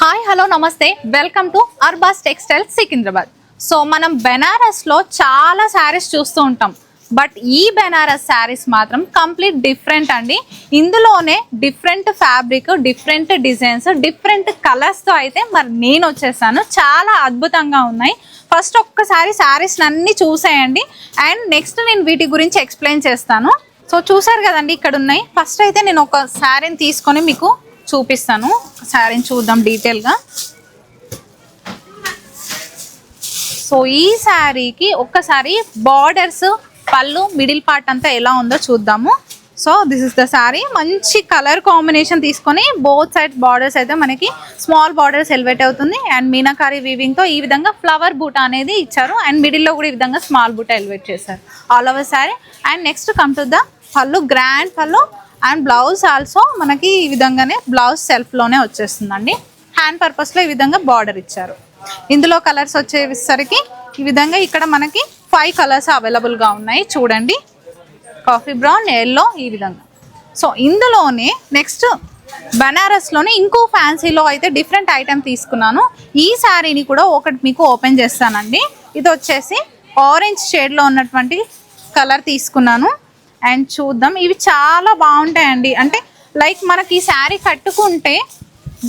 Hi hello నమస్తే welcome to Arbaz textiles Secunderabad. So మనం బెనారస్లో చాలా శారీస్ చూస్తూ ఉంటాం, బట్ ఈ బెనారస్ శారీస్ మాత్రం కంప్లీట్ డిఫరెంట్ అండి. ఇందులోనే different fabric, different designs, different కలర్స్తో అయితే మరి నేను వచ్చేసాను. చాలా అద్భుతంగా ఉన్నాయి. ఫస్ట్ ఒక్కసారి శారీస్ అన్నీ చూసేయండి అండ్ నెక్స్ట్ నేను వీటి గురించి ఎక్స్ప్లెయిన్ చేస్తాను. సో చూసారు కదండి, ఇక్కడ ఉన్నాయి. ఫస్ట్ అయితే నేను ఒక శారీని తీసుకొని మీకు చూపిస్తాను. శారీని చూద్దాం డీటెయిల్గా. సో ఈ శారీకి ఒక్కసారి బార్డర్స్, పళ్ళు, మిడిల్ పార్ట్ అంతా ఎలా ఉందో చూద్దాము. So this is the sari. మంచి కలర్ కాంబినేషన్ తీసుకొని బోత్ సైడ్ బార్డర్స్ అయితే మనకి స్మాల్ బార్డర్స్ ఎలివేట్ అవుతుంది అండ్ మీనాకారి వీవింగ్తో ఈ విధంగా ఫ్లవర్ బూట అనేది ఇచ్చారు అండ్ మిడిల్లో కూడా ఈ విధంగా స్మాల్ బూట ఎలివేట్ చేశారు all over sari. And next come to the పళ్ళు, గ్రాండ్ పళ్ళు అండ్ బ్లౌజ్ ఆల్సో మనకి ఈ విధంగానే బ్లౌజ్ సెల్ఫ్లోనే వచ్చేస్తుందండి. హ్యాండ్ పర్పస్లో ఈ విధంగా బార్డర్ ఇచ్చారు. ఇందులో కలర్స్ వచ్చేసరికి ఈ విధంగా ఇక్కడ మనకి 5 కలర్స్ అవైలబుల్గా ఉన్నాయి. చూడండి, కాఫీ బ్రౌన్, ఎల్లో, ఈ విధంగా. సో ఇందులోనే నెక్స్ట్ బనారస్లోనే ఇంకో ఫ్యాన్సీలో అయితే డిఫరెంట్ ఐటెం తీసుకున్నాను. ఈ శారీని కూడా ఒకటి మీకు ఓపెన్ చేస్తానండి. ఇది వచ్చేసి ఆరెంజ్ షేడ్లో ఉన్నటువంటి కలర్ తీసుకున్నాను అండ్ చూద్దాం. ఇవి చాలా బాగుంటాయండి. అంటే లైక్ మనకి ఈ శారీ కట్టుకుంటే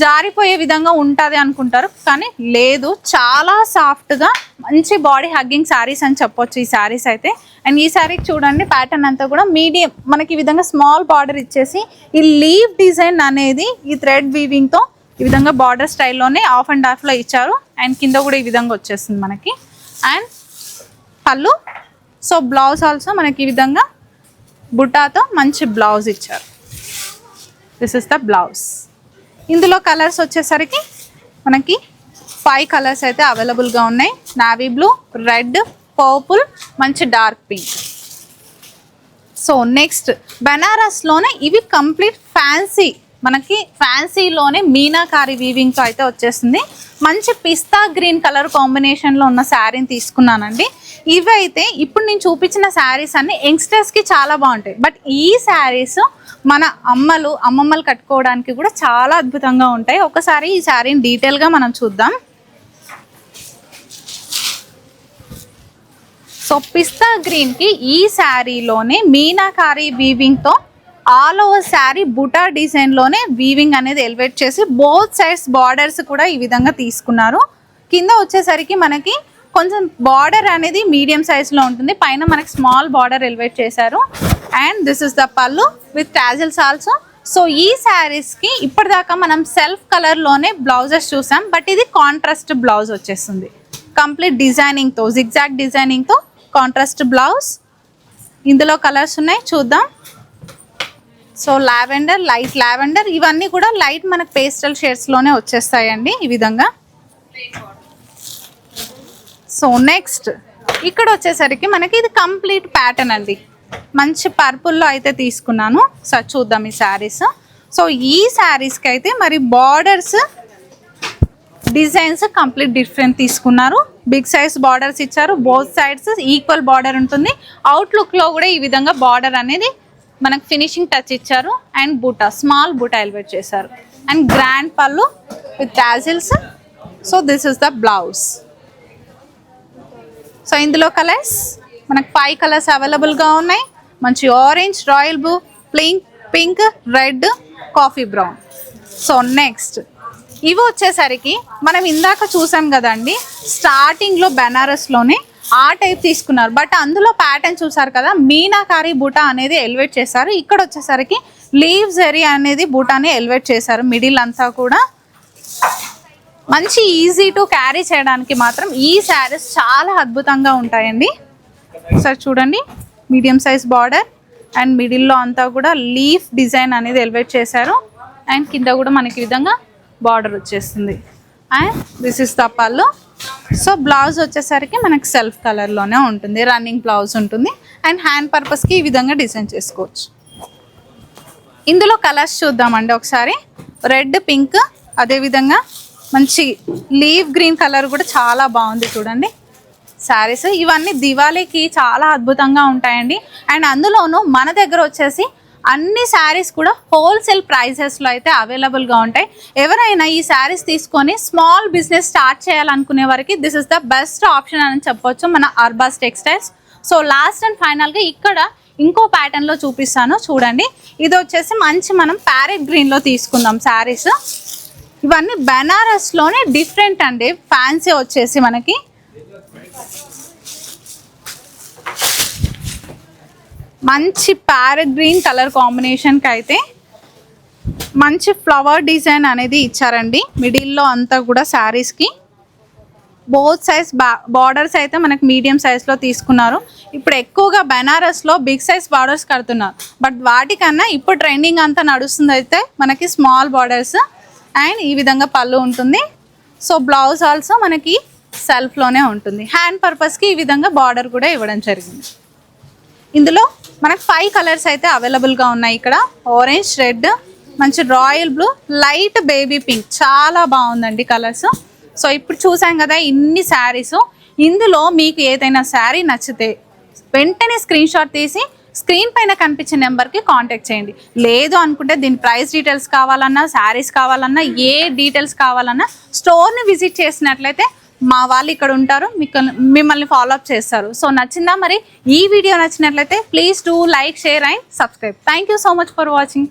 జారిపోయే విధంగా ఉంటుంది అనుకుంటారు, కానీ లేదు, చాలా సాఫ్ట్గా మంచి బాడీ హగ్గింగ్ శారీస్ అని చెప్పొచ్చు ఈ శారీస్ అయితే. అండ్ ఈ శారీకి చూడండి, ప్యాటర్న్ అంతా కూడా మీడియం మనకి ఈ విధంగా స్మాల్ బార్డర్ ఇచ్చేసి ఈ లీవ్ డిజైన్ అనేది ఈ థ్రెడ్ వీవింగ్తో ఈ విధంగా బార్డర్ స్టైల్లోనే ఆఫ్ అండ్ హాఫ్లో ఇచ్చారు అండ్ కింద కూడా ఈ విధంగా వచ్చేస్తుంది మనకి. అండ్ పళ్ళు, సో బ్లౌజ్ ఆల్సో మనకి ఈ విధంగా బుటాతో మంచి బ్లౌజ్ ఇచ్చారు. This is the blouse. ఇందులో కలర్స్ వచ్చేసరికి మనకి 5 కలర్స్ అయితే అవైలబుల్గా ఉన్నాయి. నావీ బ్లూ, రెడ్, పర్పుల్, మంచి డార్క్ పింక్. సో నెక్స్ట్ బనారస్లోనే ఇవి కంప్లీట్ ఫ్యాన్సీ, మనకి ఫ్యాన్సీలోనే మీనాకారి వీవింగ్తో అయితే వచ్చేస్తుంది. మంచి పిస్తా గ్రీన్ కలర్ కాంబినేషన్లో ఉన్న శారీని తీసుకున్నానండి. ఇవి అయితే ఇప్పుడు నేను చూపించిన శారీస్ అన్ని యంగ్స్టర్స్కి చాలా బాగుంటాయి, బట్ ఈ శారీస్ మన అమ్మమ్మలు కట్టుకోవడానికి కూడా చాలా అద్భుతంగా ఉంటాయి. ఒకసారి ఈ శారీని డీటెయిల్గా మనం చూద్దాం. సో పిస్తా గ్రీన్కి ఈ శారీలోనే మీనాకారి వీవింగ్తో ఆల్ ఓవర్ శారీ బుటా డిజైన్లోనే వీవింగ్ అనేది ఎలివేట్ చేసి బోత్ సైడ్స్ బార్డర్స్ కూడా ఈ విధంగా తీసుకున్నారు. కింద వచ్చేసరికి మనకి కొంచెం బార్డర్ అనేది మీడియం సైజ్లో ఉంటుంది, పైన మనకి స్మాల్ బార్డర్ ఎలివేట్ చేశారు. అండ్ దిస్ ఇస్ ద పళ్ళు విత్ టాజిల్స్ ఆల్సో. సో ఈ శారీస్కి ఇప్పటిదాకా మనం సెల్ఫ్ కలర్లోనే బ్లౌజెస్ చూసాం, బట్ ఇది కాంట్రాస్ట్ బ్లౌజ్ వచ్చేస్తుంది కంప్లీట్ డిజైనింగ్తో, జిగ్జాగ్ డిజైనింగ్తో కాంట్రాస్ట్ బ్లౌజ్. ఇందులో కలర్స్ ఉన్నాయి, చూద్దాం. సో లావెండర్, లైట్ లావెండర్, ఇవన్నీ కూడా లైట్ మనకు పేస్టల్ షేడ్స్లోనే వచ్చేస్తాయండి ఈ విధంగా. సో నెక్స్ట్ ఇక్కడ వచ్చేసరికి మనకి ఇది కంప్లీట్ ప్యాటర్న్ అండి. మంచి పర్పుల్లో అయితే తీసుకున్నాను. సో చూద్దాం ఈ శారీస్. సో ఈ శారీస్కి అయితే మరి బార్డర్స్ డిజైన్స్ కంప్లీట్ డిఫరెంట్ తీసుకున్నారు. బిగ్ సైజ్ బార్డర్స్ ఇచ్చారు, బోత్ సైడ్స్ ఈక్వల్ బార్డర్ ఉంటుంది. అవుట్లుక్లో కూడా ఈ విధంగా బార్డర్ అనేది మనకు ఫినిషింగ్ టచ్ ఇచ్చారు అండ్ బూటా, స్మాల్ బూటా ఎలివేట్ చేశారు అండ్ గ్రాండ్ పళ్ళు with tassels. So this is the blouse. So ఇందులో కలర్స్ మనకు 5 కలర్స్ అవైలబుల్గా ఉన్నాయి. మంచి orange, royal blue, pink, red, coffee brown. So next ఇవి వచ్చేసరికి మనం ఇందాక చూసాం కదండి స్టార్టింగ్లో బెనారస్లోనే ఆ టైప్ తీసుకున్నారు, బట్ అందులో ప్యాటర్న్ చూసారు కదా, మీనాకారి బూటా అనేది ఎలివేట్ చేశారు. ఇక్కడ వచ్చేసరికి లీవ్ జరీ అనేది బూటాని ఎలివేట్ చేశారు. మిడిల్ అంతా కూడా మంచి ఈజీ టు క్యారీ చేయడానికి మాత్రం ఈ శారీస్ చాలా అద్భుతంగా ఉంటాయండి. ఒకసారి చూడండి, మీడియం సైజ్ బార్డర్ అండ్ మిడిల్లో అంతా కూడా లీఫ్ డిజైన్ అనేది ఎలివేట్ చేశారు అండ్ కింద కూడా మనకి విధంగా బార్డర్ వచ్చేస్తుంది. అండ్ దిస్ ఇస్ ద పళ్ళు. సో బ్లౌజ్ వచ్చేసరికి మనకి సెల్ఫ్ కలర్లోనే ఉంటుంది, రన్నింగ్ బ్లౌజ్ ఉంటుంది అండ్ హ్యాండ్ పర్పస్కి ఈ విధంగా డిజైన్ చేసుకోవచ్చు. ఇందులో కలర్స్ చూద్దామండి ఒకసారి. రెడ్, పింక్, అదేవిధంగా మంచి లీవ్ గ్రీన్ కలర్ కూడా చాలా బాగుంది చూడండి శారీస్. ఇవన్నీ దివాళీకి చాలా అద్భుతంగా ఉంటాయండి. అండ్ అందులోనూ మన దగ్గర వచ్చేసి అన్ని శారీస్ కూడా హోల్సేల్ ప్రైసెస్లో అయితే అవైలబుల్గా ఉంటాయి. ఎవరైనా ఈ శారీస్ తీసుకొని స్మాల్ బిజినెస్ స్టార్ట్ చేయాలనుకునే వారికి this is the best option అని చెప్పొచ్చు మన Arbaz textiles. So last and ఫైనల్గా ఇక్కడ ఇంకో ప్యాటర్న్లో చూపిస్తాను చూడండి. ఇది వచ్చేసి మంచి మనం ప్యారెట్ గ్రీన్లో తీసుకుందాం శారీస్. ఇవన్నీ బెనారస్లోనే డిఫరెంట్ అండి, ఫ్యాన్సీ వచ్చేసి మనకి మంచి ప్యారెట్ గ్రీన్ కలర్ కాంబినేషన్కి అయితే మంచి ఫ్లవర్ డిజైన్ అనేది ఇచ్చారండి మిడిల్లో అంతా కూడా శారీస్కి. బోత్ సైజ్ బార్డర్స్ అయితే మనకి మీడియం సైజ్లో తీసుకున్నారు. ఇప్పుడు ఎక్కువగా బెనారస్లో బిగ్ సైజ్ బార్డర్స్ కడుతున్నారు, బట్ వాటికన్నా ఇప్పుడు ట్రెండింగ్ అంతా నడుస్తుంది అయితే మనకి స్మాల్ బార్డర్స్. అండ్ ఈ విధంగా పళ్ళు ఉంటుంది. సో బ్లౌజ్ ఆల్సో మనకి సెల్ఫ్లోనే ఉంటుంది. హ్యాండ్ పర్పస్కి ఈ విధంగా బార్డర్ కూడా ఇవ్వడం జరిగింది. ఇందులో మనకు 5 కలర్స్ అయితే అవైలబుల్గా ఉన్నాయి. ఇక్కడ ఆరెంజ్, రెడ్, మంచి royal blue, light baby pink, చాలా బాగుందండి కలర్స్. సో ఇప్పుడు చూసాం కదా ఇన్ని శారీస్. ఇందులో మీకు ఏదైనా శారీ నచ్చితే వెంటనే స్క్రీన్ షాట్ తీసి స్క్రీన్ పైన కనిపించే నెంబర్కి కాంటాక్ట్ చేయండి. లేదు అనుకుంటే దీని ప్రైస్ డీటెయిల్స్ కావాలన్నా, శారీస్ కావాలన్నా, ఏ డీటెయిల్స్ కావాలన్నా స్టోర్ని విజిట్ చేసినట్లయితే మా వాళ్ళు ఇక్కడ ఉంటారు, మిమ్మల్ని ఫాలోఅప్ చేస్తారు. సో నచ్చిందా మరి? ఈ వీడియో నచ్చినట్లయితే please do like, share and subscribe. Thank you so much for watching.